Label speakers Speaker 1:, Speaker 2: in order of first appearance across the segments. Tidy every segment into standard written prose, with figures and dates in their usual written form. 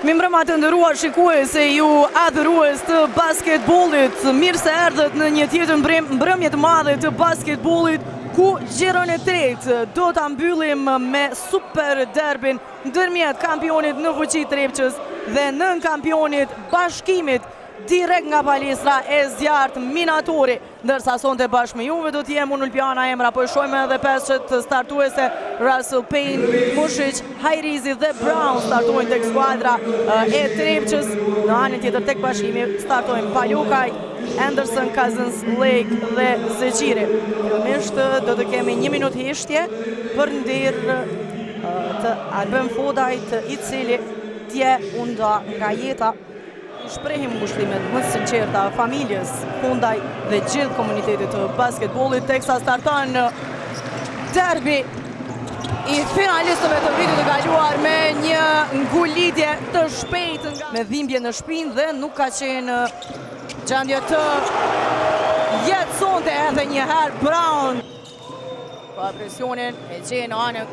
Speaker 1: Mimbrëma të ndëruar shikues e ju adhurues të basketbollit, mirë se erdhët në një tjetër mbrëmje të madhe të basketbollit, ku gjiron e tretë do ta mbyllim me super derbin ndërmjet kampionit në fuqi Trepçës dhe nën kampionit Bashkimit direkt nga palestra e zjarrt Minatori, ndërsa sonte bashkë me juve do t'jem unë Ulpiana Emra, po shojmë edhe pesët startuese Russell Payne, Mushic, Hajrizi dhe Brown startojnë tek skuadra e Trepçës. Në anën tjetër tek Bashkimi startojnë Palukaj, Anderson, Cousins, Lake dhe Zeqiri. Fillimisht do të kemi 1 minutë hishtje për ndir të Albin Fodajt, i cili tje unda nga jeta. Shprehim ngushëllimet më të sinqerta familjes Fondaj dhe gjithë komunitetit të basketbollit, teksa starton derbi i finalistëve të vitit të kaluar me një ngulitje të shpejtë me dhimbje në shpinë dhe nuk ka qenë gjendje të jetësonte edhe një herë Brown. Pa presionin e gjenë në anën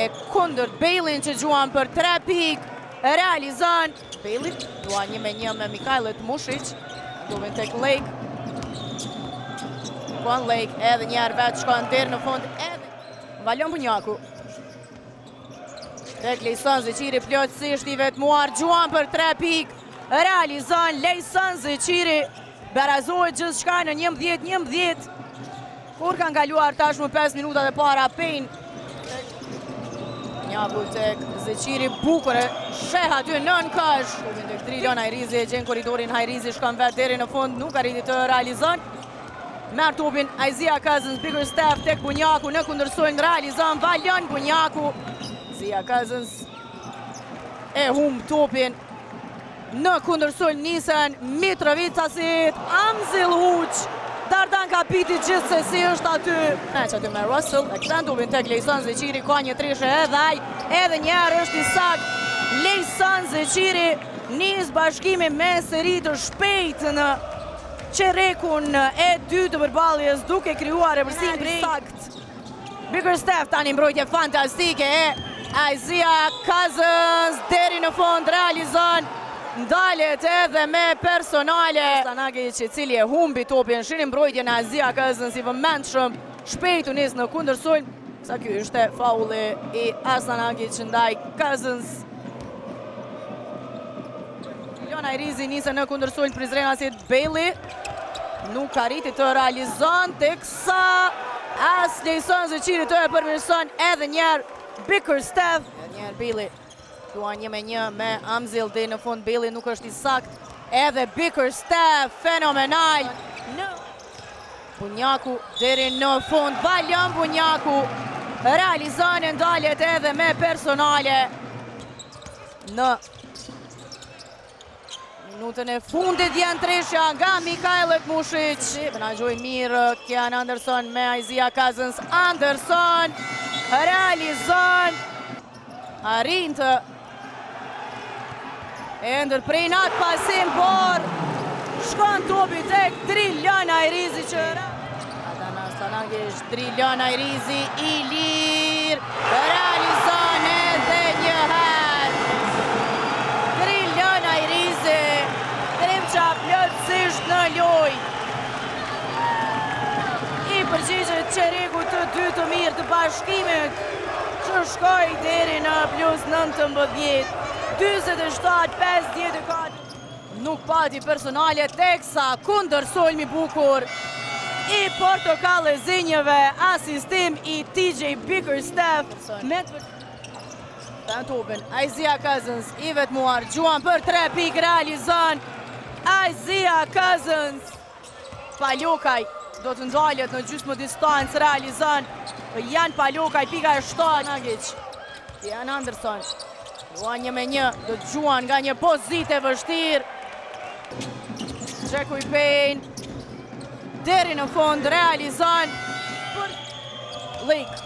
Speaker 1: e kundërt Bailin që gjuan për 3 pikë, realizon Bailey, dua 1-1 me Mikajlet Mushic, duvin tek Lake. Shkon Lake, edhe njerë vetë shkon deri në fund, edhe Valjon Bunjaku. Tek Lejson Zeqiri plotësisht i vetmuar, gjuan për 3 pikë, realizon Lejson Zeqiri, barazohet gjithë shka në 11-11, kur kanë kaluar tashmë 5 minuta dhe para Payne. Bunjaku tek Zeqiri, bukur e sheh aty nën kash. Uvin tek Trilon Hajrizi e gjen korridorin, Hajrizi shkon vetë deri në fund, nuk arriti të realizon. Merr topin Isaiah Cousins, Bickerstaff tek Bunjaku, në kundërsojnë realizon Valjon Bunjaku. Isaiah Cousins e humb topin. Në kundërsojnë nisën Mitrovicasit, Amzil Huq. Dardan Kapiti gjithsesi është aty. Që aty me Russell, e këtën tupin tek Lejson Zeqiri, ka një trishe edhe aj, edhe njerë është i sakt. Lejson Zeqiri nis Bashkimi me seri të shpejt në qerekun e 2 të përballjes, duke krijuar rëbërsim prej sakt. Bickerstaff tani mbrojtje fantastike e Isaiah Cousins deri në fund realizon. Ndalet edhe me personale Asanagic, i cili e humbi topin, shini mbrojtje në Isaiah Cousins i vëmendshëm, shpejt u nis në kundërsojnë, sa ky ishte faulli i Asanagic ndaj Cousins. Jon Hajrizi nisën në kundërsojnë Prizrenasit Bailey, nuk arriti të realizon, teksa as Lejson Zeqiri të e përmirëson edhe njerë Bickerstaff, edhe njerë Bailey. Duan 1-1 me Amzil dhe në fund Bailey nuk është i sakt, edhe Bickerstaff fenomenal. Bunjaku deri në fund, Valjon Bunjaku realizon e ndaljet edhe me personale në minutën e fundit. Janë treshja nga Mikajlet Mushic, menaxhoi mirë Kian Anderson me Isaiah Cousins. Anderson realizon, arrin të e ndërprejnat pasim, por shkon topi tek Trilon Hajrizi që Adana Stanagic, Trilon Hajrizi i lirë, realizon edhe një herë. Trilon Hajrizi, Trepça plotësisht në lojë. I përgjigjet qereku të 2 të mirë të Bashkimit, që shkoj deri në plus 19. 27-54. Nuk pati personale, teksa kundërsolmi bukur i portokalle zinjeve, asistim i TJ Bickerstaff. Të topin Isaiah Cousins i vetmuar, gjuan për 3 pikë, realizon Isaiah Cousins. Palukaj do të ndalet në gjysmë distancë, realizon Jan Palukaj, pika e 7. Nagic, Kian Anderson duan 1-1, do të gjuan nga një pozitë e vështirë. Jackie Payne deri në fund realizon për Lake.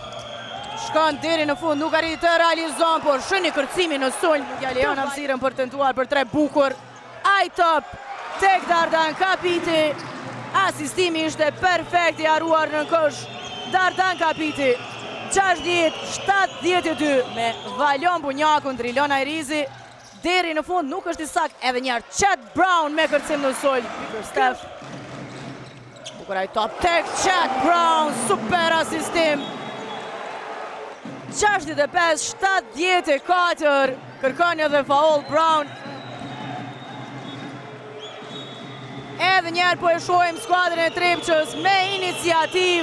Speaker 1: Shkon deri në fund, nuk arriti të realizon, por shëni kërcimi në sulm. Ja lejon hapësirën për tentuar për 3 bukur. Ajtop tek Dardan Kapiti. Asistimi ishte perfekt i haruar në kosh. Dardan Kapiti 60-72 me Valjon Bunjaku, Trilon Hajrizi deri në fund nuk është i sakt. Edhe njerë Chet Brown me kërcim në sul. Bickerstaff. Bukuraj top tek Chet Brown, super asistim. 65-74, kërkon edhe faul Brown. Edhe njerë po e shohim skuadrën e Trepçës me iniciativ.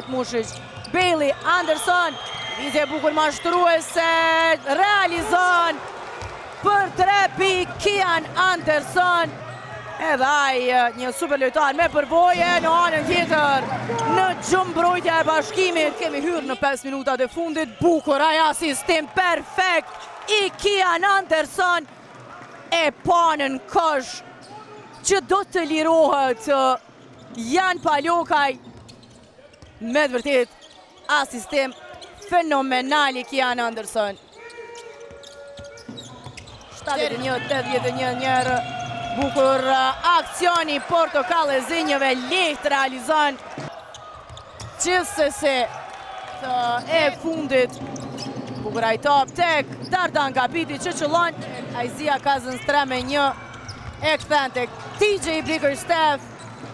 Speaker 1: Mushic, Bailey, Anderson, vizje bukur mashtruese, realizon për 3 pik Kian Anderson. Edhe aj një super lojtar me përvoje në anën tjetër në gjumbrojtja e bashkimit. Kemi hyrë në 5 minutat e fundit, bukur aj asistim perfekt i Kian Anderson e panën kosh që do të lirohet Jan Palokaj. Me të vërtet asistim fenomenal i Kian Anderson. 71-81 njerë. Bukur akcioni portokale zinjëve lehtë realizon. Gjithsesi e fundit. Bukur aj top tek Dardan Gabiti që qëllon. Aizia Cousins 3-1 e këthen tek TJ Bickerstaff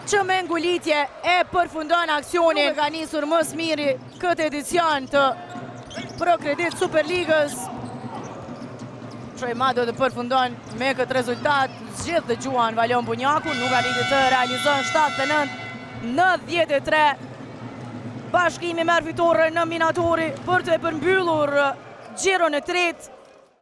Speaker 1: që me ngulitje e përfundon aksionin. Nuk ka nisur më smiri këtë edicion të ProCredit Superligës. Shojma do të përfundon me këtë rezultat. Zgjidh dhe gjuan Valon Bunjaku, nuk arriti të realizon 79-93. Bashkimi merr fitore në minatori për të përmbyllur gjiron e tretë.